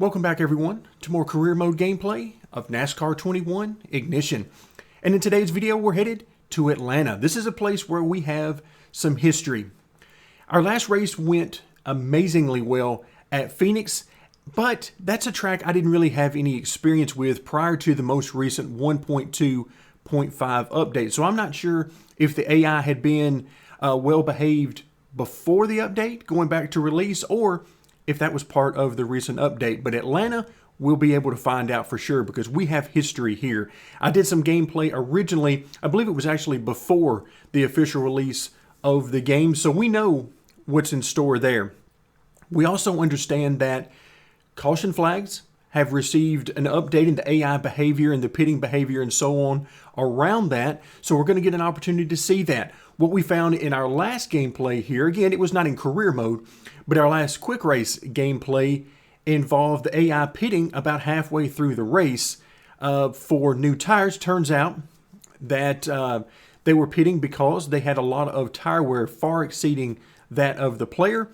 Welcome back everyone to more career mode gameplay of NASCAR 21 Ignition. And in today's video we're headed to Atlanta. This is a place where we have some history. Our last race went amazingly well at Phoenix, but that's a track I didn't really have any experience with prior to the most recent 1.2.5 update. So I'm not sure if the AI had been well behaved before the update going back to release, or if that was part of the recent update. But Atlanta, we'll be able to find out for sure because we have history here. I did some gameplay originally, I believe it was actually before the official release of the game, so we know what's in store there. We also understand that caution flags have received an update in the AI behavior and the pitting behavior and so on around that, so we're going to get an opportunity to see that. What we found in our last gameplay here, again, it was not in career mode, but our last quick race gameplay involved the AI pitting about halfway through the race for new tires. Turns out that they were pitting because they had a lot of tire wear far exceeding that of the player.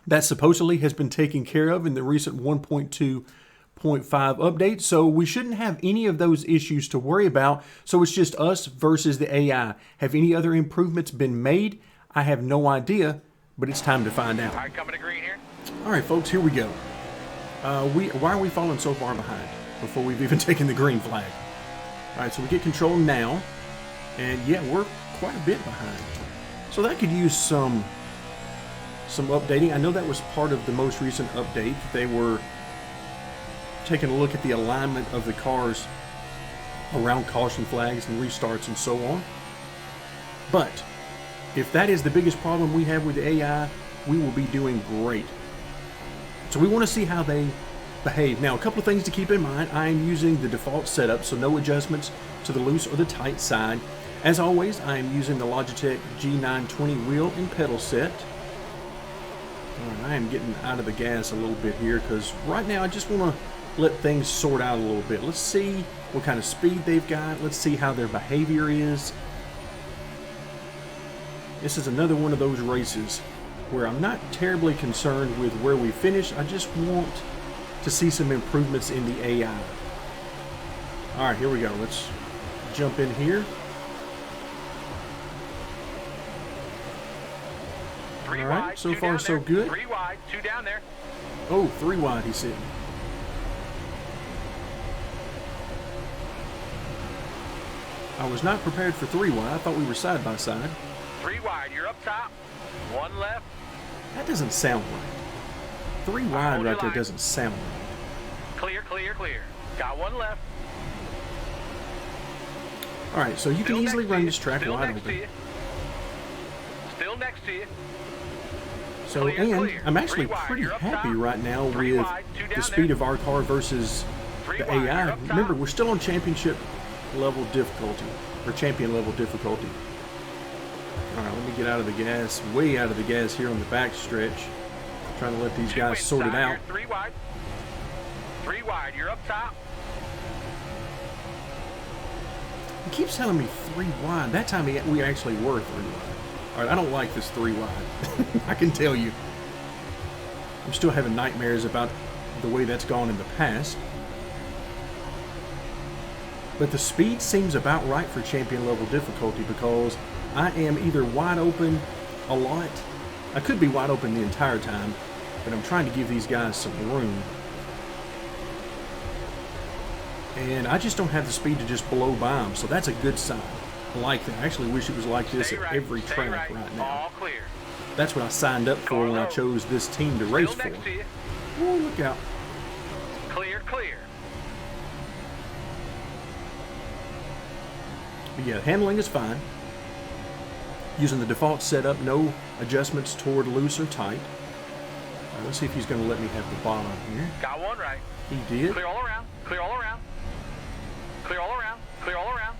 That supposedly has been taken care of in the recent 1.2.5 update, so we shouldn't have any of those issues to worry about. So it's just us versus the AI. Have any other improvements been made? I have no idea, but it's time to find out. All right, coming to green here. All right, folks, here we go. Why are we falling so far behind before we've even taken the green flag? All right, so we get control now, and yeah, we're quite a bit behind. So that could use some updating. I know that was part of the most recent update. They were taking a look at the alignment of the cars around caution flags and restarts and so on. But if that is the biggest problem we have with the AI, we will be doing great. So we want to see how they behave. Now, a couple of things to keep in mind. I am using the default setup, so no adjustments to the loose or the tight side. As always, I am using the Logitech G920 wheel and pedal set. All right, I am getting out of the gas a little bit here because right now I just want to let things sort out a little bit. Let's see what kind of speed they've got. Let's see how their behavior is. This is another one of those races where I'm not terribly concerned with where we finish. I just want to see some improvements in the AI. All right, here we go. Let's jump in here. All right, so far so good. 3 wide, 2 down there. Oh, 3 wide, he said. I was not prepared for 3 wide. I thought we were side by side. 3 wide, you're up top. 1 left. That doesn't sound right. 3 wide right there doesn't sound right. Clear, clear, clear. Got 1 left. All right, so you can easily run this track wide open. Still next to you. So, and I'm actually pretty happy right now with the speed of our car versus the AI. Remember, we're still on championship level difficulty, or champion level difficulty. All right, let me get out of the gas, way out of the gas here on the back stretch. Trying to let these guys sort it out. 3 wide. 3 wide, you're up top. He keeps telling me 3 wide. That time we actually were 3 wide. All right, I don't like this 3 wide. I can tell you. I'm still having nightmares about the way that's gone in the past. But the speed seems about right for champion level difficulty because I am either wide open a lot. I could be wide open the entire time, but I'm trying to give these guys some room. And I just don't have the speed to just blow by them, so that's a good sign. I like that. I actually wish it was like this at every track right now. All clear. That's what I signed up for when I chose this team to race for. Oh, look out. Clear, clear. But yeah, handling is fine. Using the default setup, no adjustments toward loose or tight. Right, let's see if he's going to let me have the bottom here. Got 1 right. He did. Clear all around. Clear all around. Clear all around. Clear all around.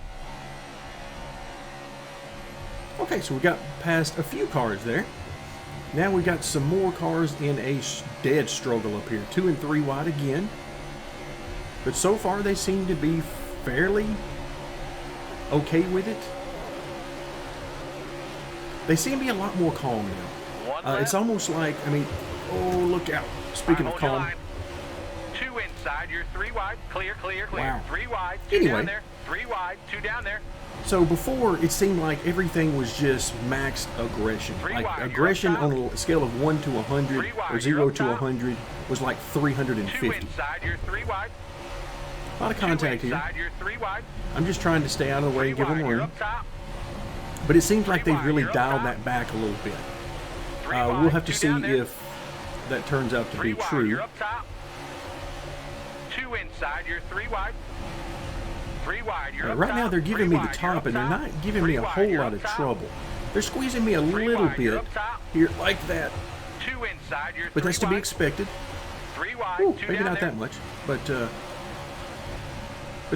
Okay, so we got past a few cars there. Now we got some more cars in a dead struggle up here. 2 and 3 wide again. But so far they seem to be fairly okay with it. They seem to be a lot more calm now. It's almost like, I mean, oh, look out. Speaking of calm, inside, you're 3 wide. Clear, clear, clear. Wow. 3 wide, 2 Anyway. down there. 3 wide, 2 down there. So before, it seemed like everything was just maxed aggression. Like aggression on a scale of 1 to 100 or 0 to 100 was like 2 350. inside, you're 3 wide. A lot of 2 contact here. inside, you're 3 wide. I'm just trying to stay out of the way 3 and give them wide, you're room. up top. But it seems like 3 they've really wide, you're up dialed top. that back a little bit. 3 We'll wide, have to 2 see down there. if that turns out to 3 be wide, true. you're up top. 2 inside, you're 3 wide. 3 wide, you're up Right top. now they're 3 giving me the wide, you're top, up and they're top. not giving me 3 a wide, whole you're lot up of top. trouble. They're squeezing me a 3 little wide, you're bit up top. here, like that. 2 inside, you're 3 But that's to be wide. expected. 3 wide, Ooh, 2 maybe down not there. that much, but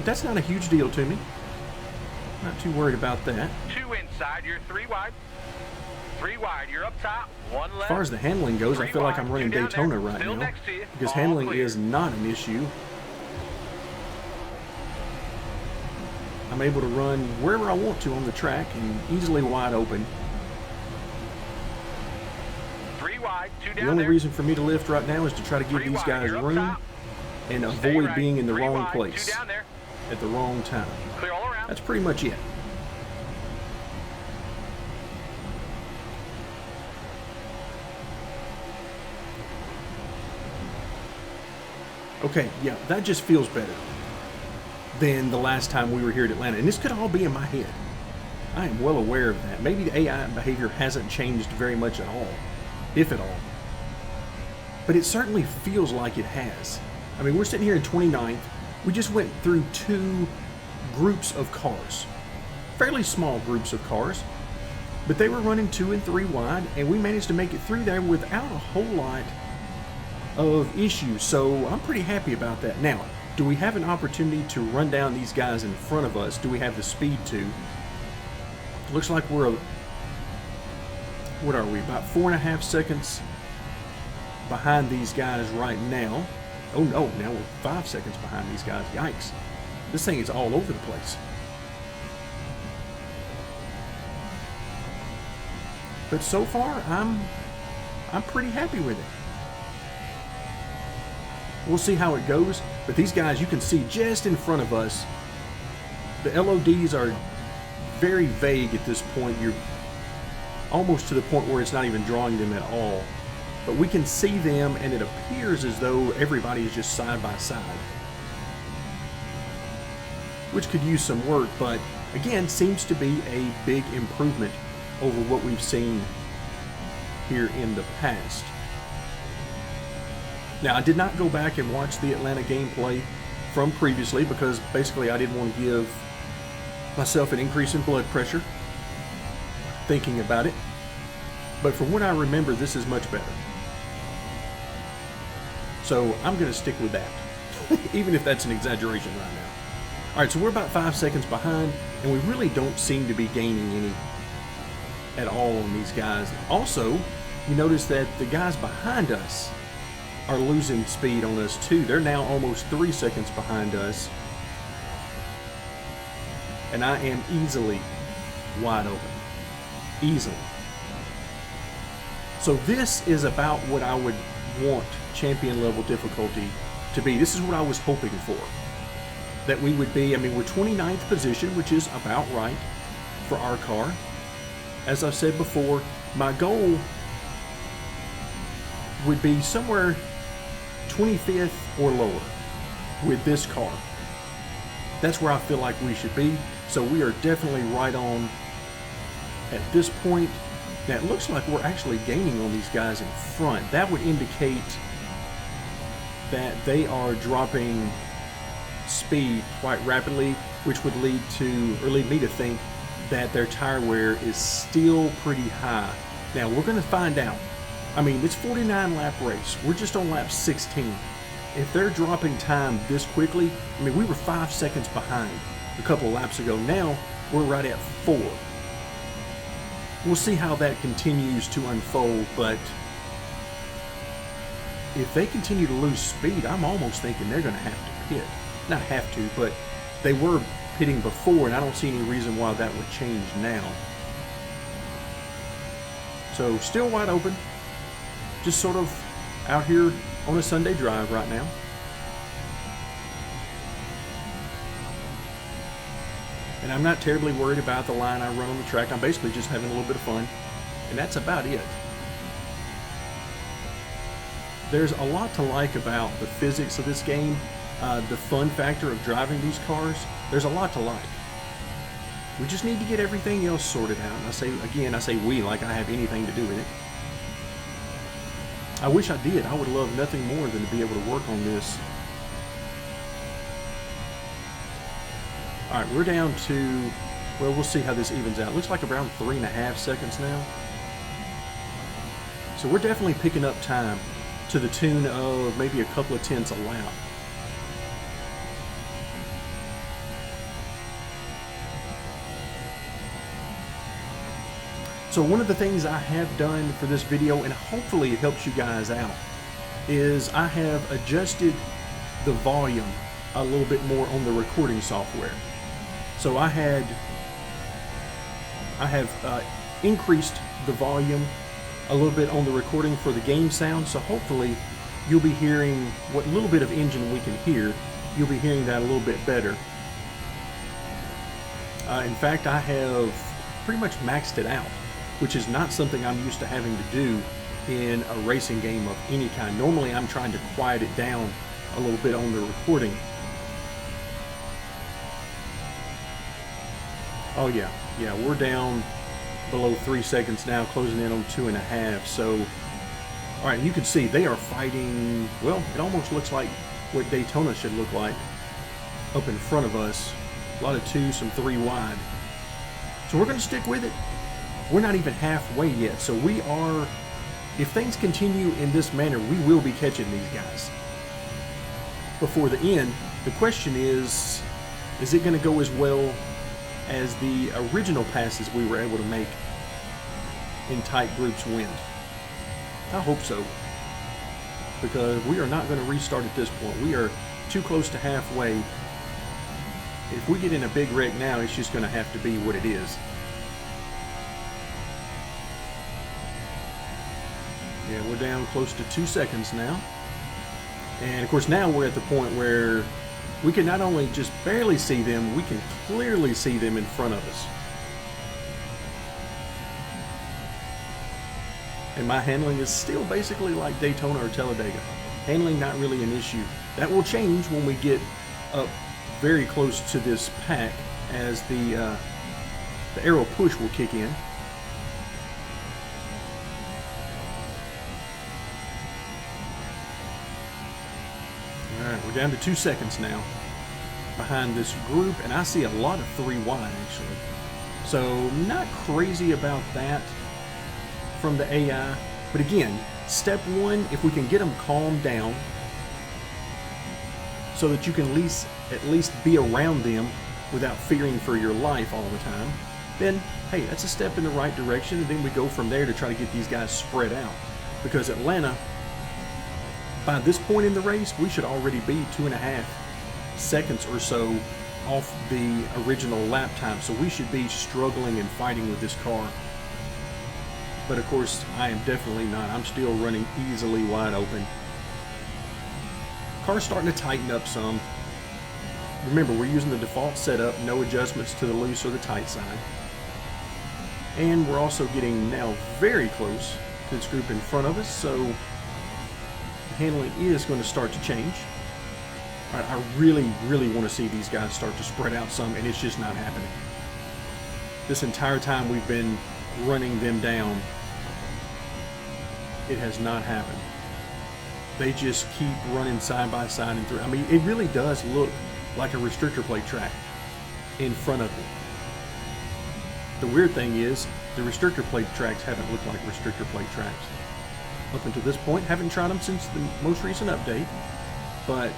that's not a huge deal to me. Not too worried about that. 2 inside, you're 3 wide. 3 wide, you're up top. 1 left. As far as the handling goes, I 3 feel like wide, I'm running 2 down Daytona there. right Still now, next to you. because All handling clear. is not an issue. I'm able to run wherever I want to on the track and easily wide open. 3 wide, 2 down The only there. reason for me to lift right now is to try to give 3 these wide, guys you're up room top. and Stay avoid right. being in the 3 wrong wide, 2 place down there. at the wrong time. Clear all around. That's pretty much it. Okay, yeah, that just feels better than the last time we were here at Atlanta. And this could all be in my head. I am well aware of that. Maybe the AI behavior hasn't changed very much at all, if at all. But it certainly feels like it has. I mean, we're sitting here in 29th. We just went through 2 groups of cars. Fairly small groups of cars. But they were running 2 and 3 wide, and we managed to make it through there without a whole lot of issues. So I'm pretty happy about that. Now, do we have an opportunity to run down these guys in front of us? Do we have the speed to? Looks like we're, what are we, about 4.5 seconds behind these guys right now. Oh no, now we're 5 seconds behind these guys. Yikes. This thing is all over the place. But so far, I'm pretty happy with it. We'll see how it goes, but these guys, you can see just in front of us, the LODs are very vague at this point. You're almost to the point where it's not even drawing them at all. But we can see them, and it appears as though everybody is just side by side, which could use some work, but again, seems to be a big improvement over what we've seen here in the past. Now, I did not go back and watch the Atlanta gameplay from previously because basically I didn't want to give myself an increase in blood pressure thinking about it. But from what I remember, this is much better. So I'm going to stick with that, even if that's an exaggeration right now. All right, so we're about 5 seconds behind, and we really don't seem to be gaining any at all on these guys. Also, you notice that the guys behind us are losing speed on us too. They're now almost 3 seconds behind us. And I am easily wide open. Easily. So this is about what I would want champion level difficulty to be. This is what I was hoping for. That we would be, I mean, we're 29th position, which is about right for our car. As I've said before, my goal would be somewhere 25th or lower with this car. That's where I feel like we should be. So we are definitely right on at this point. Now it looks like we're actually gaining on these guys in front. That would indicate that they are dropping speed quite rapidly, which would lead me to think that their tire wear is still pretty high. Now we're going to find out. I mean, it's 49 lap race. We're just on lap 16. If they're dropping time this quickly, I mean, we were 5 seconds behind a couple of laps ago. Now we're right at 4. We'll see how that continues to unfold, but if they continue to lose speed, I'm almost thinking they're going to have to pit. Not have to, but they were pitting before, and I don't see any reason why that would change now. So still wide open. Just sort of out here on a Sunday drive right now. And I'm not terribly worried about the line I run on the track. I'm basically just having a little bit of fun. And that's about it. There's a lot to like about the physics of this game. The fun factor of driving these cars. There's a lot to like. We just need to get everything else sorted out. And I say we like I have anything to do with it. I wish I did. I would love nothing more than to be able to work on this. Alright, we're down to, well, we'll see how this evens out. Looks like around 3.5 seconds now. So we're definitely picking up time to the tune of maybe a couple of tenths a lap. So one of the things I have done for this video, and hopefully it helps you guys out, is I have adjusted the volume a little bit more on the recording software. So I have increased the volume a little bit on the recording for the game sound, so hopefully you'll be hearing what little bit of engine we can hear. You'll be hearing that a little bit better. In fact, I have pretty much maxed it out, which is not something I'm used to having to do in a racing game of any kind. Normally I'm trying to quiet it down a little bit on the recording. Oh yeah, we're down below 3 seconds now, closing in on 2.5. So, all right, you can see they are fighting. Well, it almost looks like what Daytona should look like up in front of us. A lot of 2, some 3 wide. So we're going to stick with it. We're not even halfway yet, so we are, if things continue in this manner, we will be catching these guys before the end. The question is it going to go as well as the original passes we were able to make in tight groups win? I hope so, because we are not going to restart at this point. We are too close to halfway. If we get in a big wreck now, it's just going to have to be what it is. Yeah, we're down close to 2 seconds now. And of course now we're at the point where we can not only just barely see them, we can clearly see them in front of us. And my handling is still basically like Daytona or Talladega. Handling not really an issue. That will change when we get up very close to this pack, as the aero push will kick in. Alright, we're down to 2 seconds now behind this group, and I see a lot of 3 wide actually. So not crazy about that from the AI. But again, step 1, if we can get them calmed down so that you can at least be around them without fearing for your life all the time, then hey, that's a step in the right direction, and then we go from there to try to get these guys spread out. Because Atlanta, by this point in the race, we should already be 2.5 seconds or so off the original lap time. So we should be struggling and fighting with this car. But of course, I am definitely not. I'm still running easily wide open. Car's starting to tighten up some. Remember, we're using the default setup, no adjustments to the loose or the tight side. And we're also getting now very close to this group in front of us, so the handling is going to start to change. All right, I really, really want to see these guys start to spread out some, and it's just not happening. This entire time we've been running them down, it has not happened. They just keep running side by side and through. I mean, it really does look like a restrictor plate track in front of them. The weird thing is, the restrictor plate tracks haven't looked like restrictor plate tracks up until this point. Haven't tried them since the most recent update, but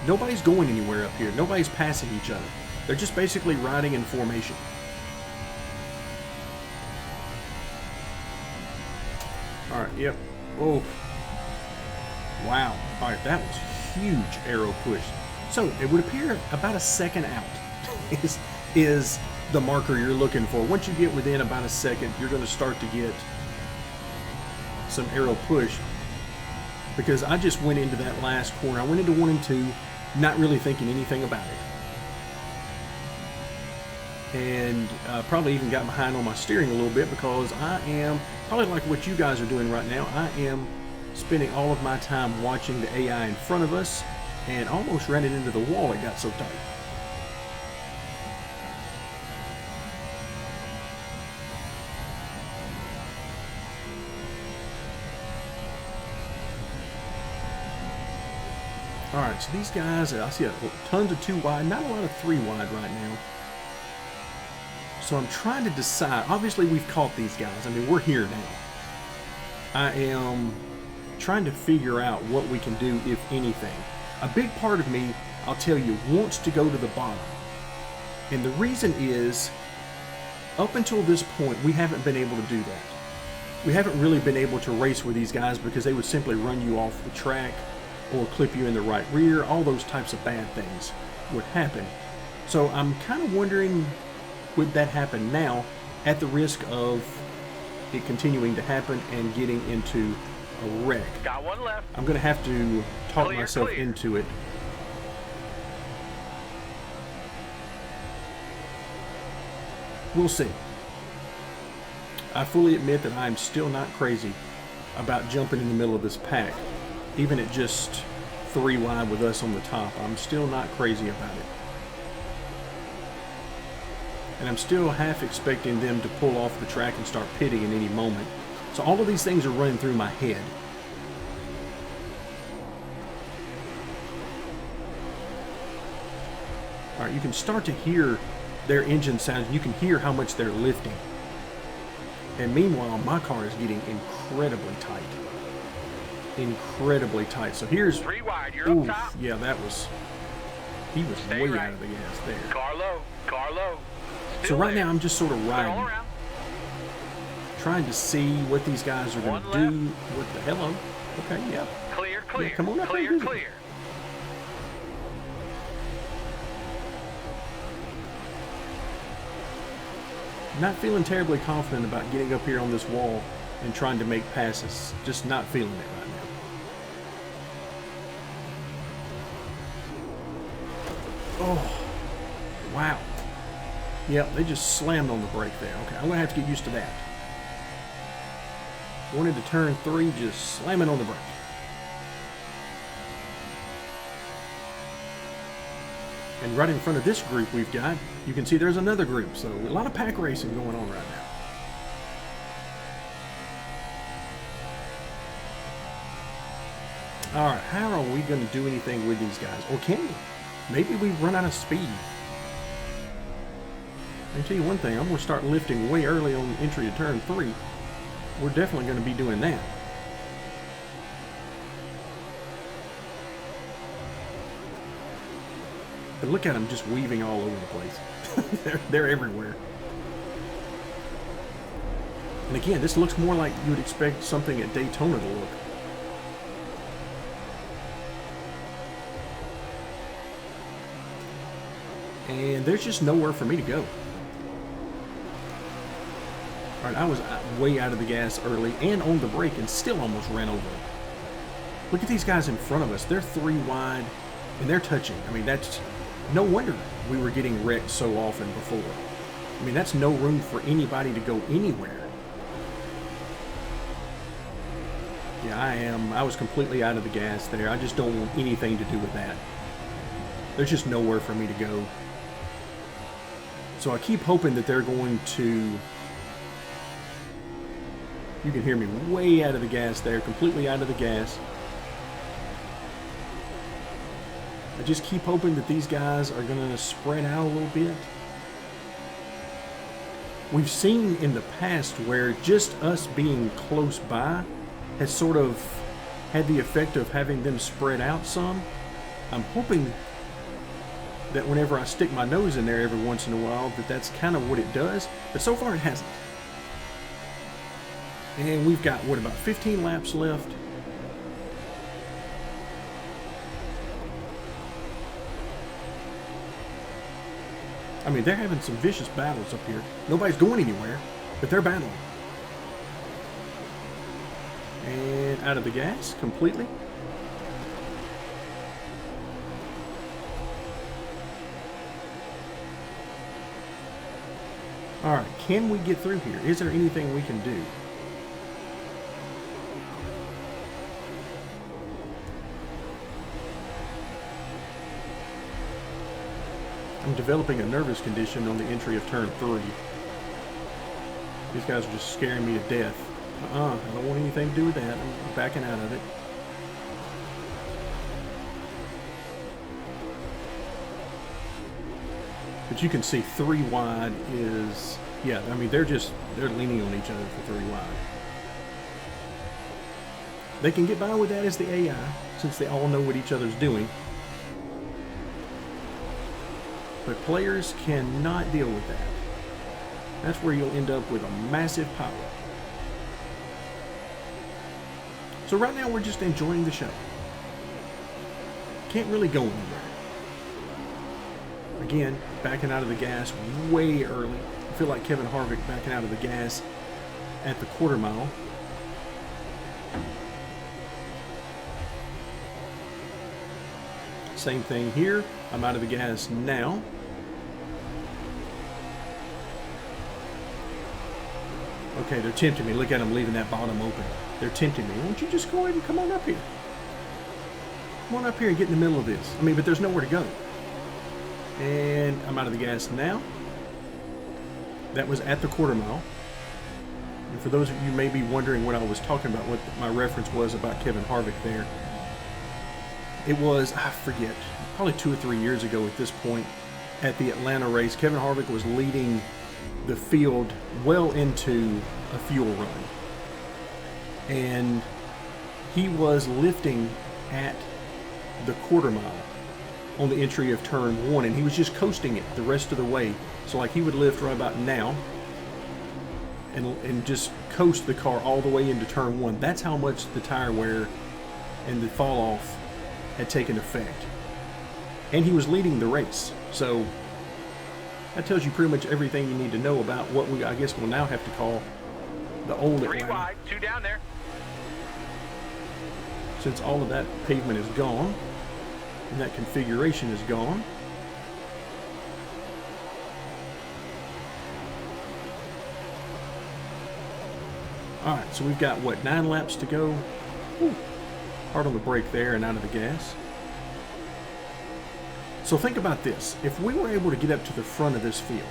nobody's going anywhere up here. Nobody's passing each other. They're just basically riding in formation. All right, yep. Oh, wow. All right, that was huge aero push. So it would appear about a second out is the marker you're looking for. Once you get within about a second, you're going to start to get some aero push. Because I just went into that last corner. I went into 1 and 2, not really thinking anything about it. and probably even got behind on my steering a little bit because I am, probably like what you guys are doing right now, I am spending all of my time watching the AI in front of us and almost ran it into the wall. It got so tight. Alright, so these guys, I see tons of 2 wide, not a lot of 3 wide right now. So I'm trying to decide. Obviously, we've caught these guys. I mean, we're here now. I am trying to figure out what we can do, if anything. A big part of me, I'll tell you, wants to go to the bottom. And the reason is, up until this point, we haven't been able to do that. We haven't really been able to race with these guys because they would simply run you off the track or clip you in the right rear. All those types of bad things would happen. So I'm kind of wondering, would that happen now at the risk of it continuing to happen and getting into a wreck? Got one left. I'm going to have to talk myself into it. We'll see. I fully admit that I'm still not crazy about jumping in the middle of this pack, even at just 3 wide with us on the top. I'm still not crazy about it. And I'm still half expecting them to pull off the track and start pitting at any moment. So all of these things are running through my head. All right, you can start to hear their engine sounds. You can hear how much they're lifting. And meanwhile, my car is getting incredibly tight. Incredibly tight. So here's 3 wide, you're up top. Yeah, that was, he was Stay way right. out of the gas there. Car low, car low. So right now I'm just sort of All riding, around. trying to see what these guys are going to One do. What the hello? Okay, yeah. Clear, clear. Yeah, come on up clear, and do it. clear. Not feeling terribly confident about getting up here on this wall and trying to make passes. Just not feeling it right now. Oh, wow. Yep, they just slammed on the brake there. Okay, I'm going to have to get used to that. Wanted to turn 3, just slamming on the brake. And right in front of this group we've got, you can see there's another group. So a lot of pack racing going on right now. All right, how are we going to do anything with these guys? Or can we? Maybe we've run out of speed. I can tell you one thing, I'm going to start lifting way early on entry to turn 3. We're definitely going to be doing that. But look at them just weaving all over the place. they're everywhere. And again, this looks more like you would expect something at Daytona to look. And there's just nowhere for me to go. Alright, I was way out of the gas early and on the brake and still almost ran over it. Look at these guys in front of us. They're 3 wide and they're touching. I mean, that's no wonder we were getting wrecked so often before. I mean, that's no room for anybody to go anywhere. Yeah, I was completely out of the gas there. I just don't want anything to do with that. There's just nowhere for me to go. So I keep hoping that they're going to... You can hear me way out of the gas there, completely out of the gas. I just keep hoping that these guys are going to spread out a little bit. We've seen in the past where just us being close by has sort of had the effect of having them spread out some. I'm hoping that whenever I stick my nose in there every once in a while, that's kind of what it does. But so far it hasn't. And we've got, what, about 15 laps left? I mean, they're having some vicious battles up here. Nobody's going anywhere, but they're battling. And out of the gas completely. All right, can we get through here? Is there anything we can do? I'm developing a nervous condition on the entry of turn 3. These guys are just scaring me to death. I don't want anything to do with that. I'm backing out of it. But you can see 3 wide is, yeah, I mean, they're leaning on each other for 3 wide. They can get by with that as the AI, since they all know what each other's doing. But players cannot deal with that. That's where you'll end up with a massive power. So right now we're just enjoying the show. Can't really go anywhere. Again, backing out of the gas way early. I feel like Kevin Harvick backing out of the gas at the quarter mile. Same thing here. I'm out of the gas now. Okay, they're tempting me. Look at them leaving that bottom open. They're tempting me. Why don't you just go ahead and come on up here? Come on up here and get in the middle of this. I mean, but there's nowhere to go. And I'm out of the gas now. That was at the quarter mile. And for those of you may be wondering what I was talking about, what my reference was about Kevin Harvick there, it was, I forget, probably 2 or 3 years ago at this point, at the Atlanta race, Kevin Harvick was leading the field well into a fuel run. And he was lifting at the quarter mile on the entry of turn 1, and he was just coasting it the rest of the way. So like he would lift right about now and just coast the car all the way into turn 1. That's how much the tire wear and the fall off had taken effect. And he was leading the race. So that tells you pretty much everything you need to know about what we, I guess, will now have to call the old Atlanta. 3 wide, 2 down there. Since all of that pavement is gone and that configuration is gone. Alright, so we've got, what, 9 laps to go? Whew. Hard on the brake there and out of the gas. So think about this. If we were able to get up to the front of this field,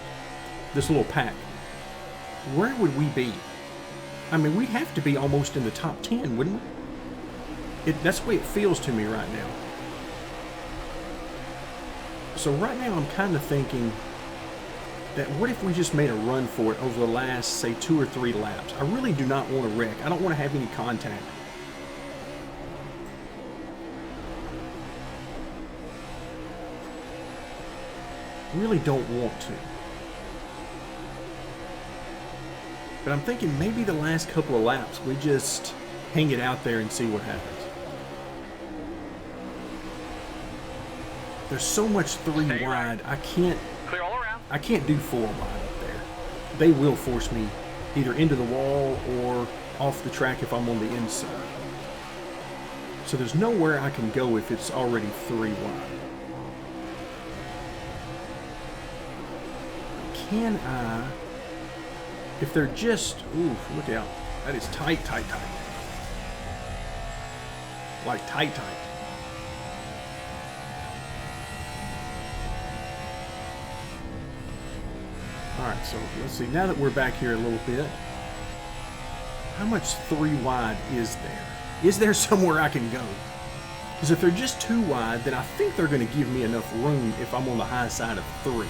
this little pack, where would we be? I mean, we'd have to be almost in the top 10, wouldn't we? That's the way it feels to me right now. So right now I'm kind of thinking that what if we just made a run for it over the last, say, 2 or 3 laps? I really do not want to wreck. I don't want to have any contact. Really don't want to. But I'm thinking maybe the last couple of laps we just hang it out there and see what happens. There's so much 3 Stay wide. right. Clear all around. I can't do 4 wide up there. They will force me either into the wall or off the track if I'm on the inside. So there's nowhere I can go if it's already 3 wide. Can I, if they're just, ooh, look out. That is tight, tight, tight. Like tight, tight. Alright, so let's see. Now that we're back here a little bit, how much 3 wide is there? Is there somewhere I can go? Because if they're just 2 wide, then I think they're going to give me enough room if I'm on the high side of 3.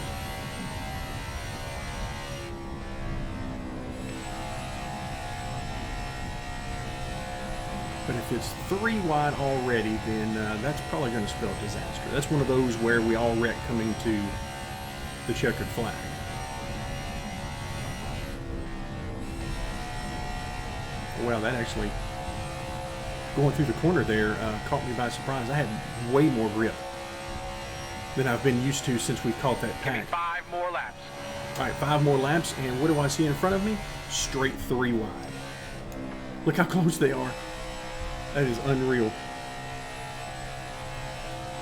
But if it's 3 wide already, then that's probably going to spell disaster. That's one of those where we all wreck coming to the checkered flag. Well, that actually, going through the corner there, caught me by surprise. I had way more grip than I've been used to since we've caught that pack. 5 more laps. All right, 5 more laps, and what do I see in front of me? Straight 3 wide. Look how close they are. That is unreal.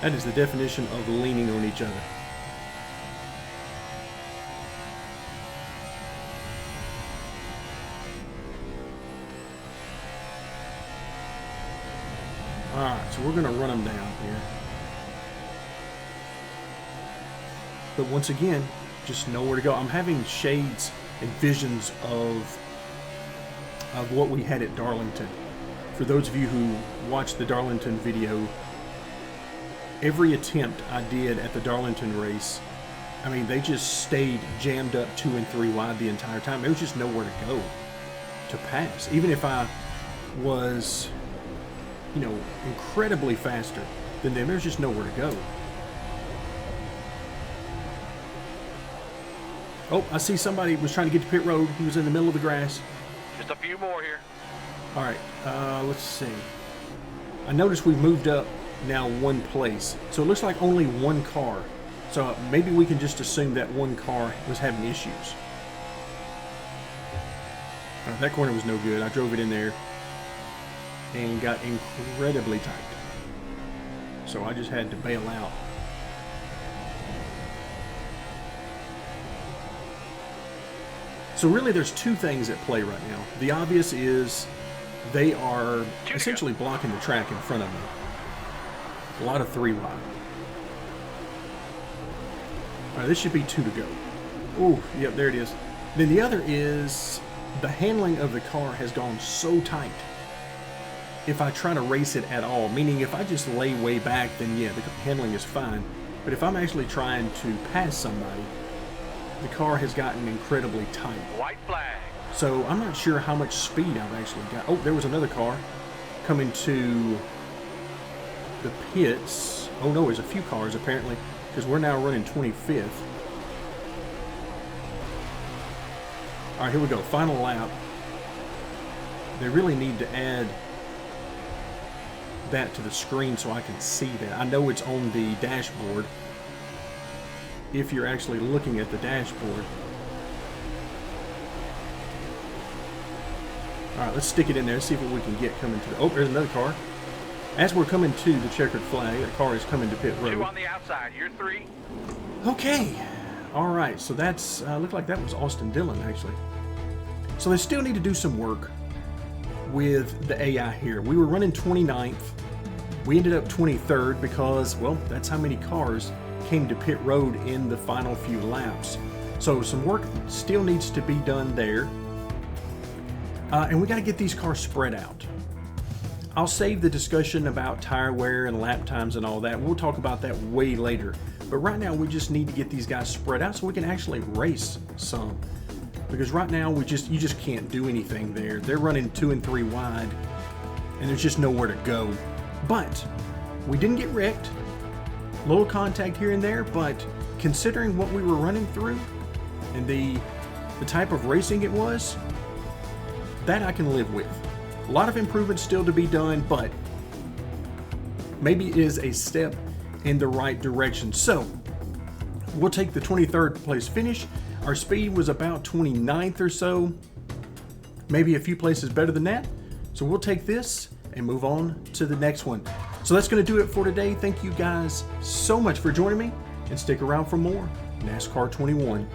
That is the definition of leaning on each other. Alright, so we're going to run them down here. But once again, just nowhere to go. I'm having shades and visions of what we had at Darlington. For those of you who watched the Darlington video, every attempt I did at the Darlington race, I mean, they just stayed jammed up 2 and 3 wide the entire time. There was just nowhere to go to pass. Even if I was, you know, incredibly faster than them, there's just nowhere to go. Oh, I see somebody was trying to get to pit road. He was in the middle of the grass. Just a few more here. All right, let's see. I noticed we moved up now one place. So it looks like only one car. So maybe we can just assume that one car was having issues. All right, that corner was no good. I drove it in there and got incredibly tight. So I just had to bail out. So really there's two things at play right now. The obvious is they are essentially blocking the track in front of me. A lot of 3 wide. All right, this should be 2 to go. Oh, yep, there it is. Then the other is the handling of the car has gone so tight. If I try to race it at all, meaning if I just lay way back, then yeah, the handling is fine. But if I'm actually trying to pass somebody, the car has gotten incredibly tight. White flag. So I'm not sure how much speed I've actually got. Oh, there was another car coming to the pits. Oh no, there's a few cars apparently, because we're now running 25th. All right, here we go. Final lap. They really need to add that to the screen so I can see that. I know it's on the dashboard if you're actually looking at the dashboard. All right, let's stick it in there, see if we can get coming to the... Oh, there's another car. As we're coming to the checkered flag, that car is coming to pit road. 2 on the outside, you're 3. Okay. All right, so that's... looked like that was Austin Dillon, actually. So they still need to do some work with the AI here. We were running 29th. We ended up 23rd because, well, that's how many cars came to pit road in the final few laps. So some work still needs to be done there. And we got to get these cars spread out. I'll save the discussion about tire wear and lap times and all that. We'll talk about that way later. But right now we just need to get these guys spread out so we can actually race some. Because right now you just can't do anything there. They're running 2 and 3 wide and there's just nowhere to go. But we didn't get wrecked. Little contact here and there, but considering what we were running through and the type of racing it was, that I can live with. A lot of improvements still to be done, but maybe it is a step in the right direction. So we'll take the 23rd place finish. Our speed was about 29th or so, maybe a few places better than that. So we'll take this and move on to the next one. So that's going to do it for today. Thank you guys so much for joining me, and stick around for more NASCAR 21.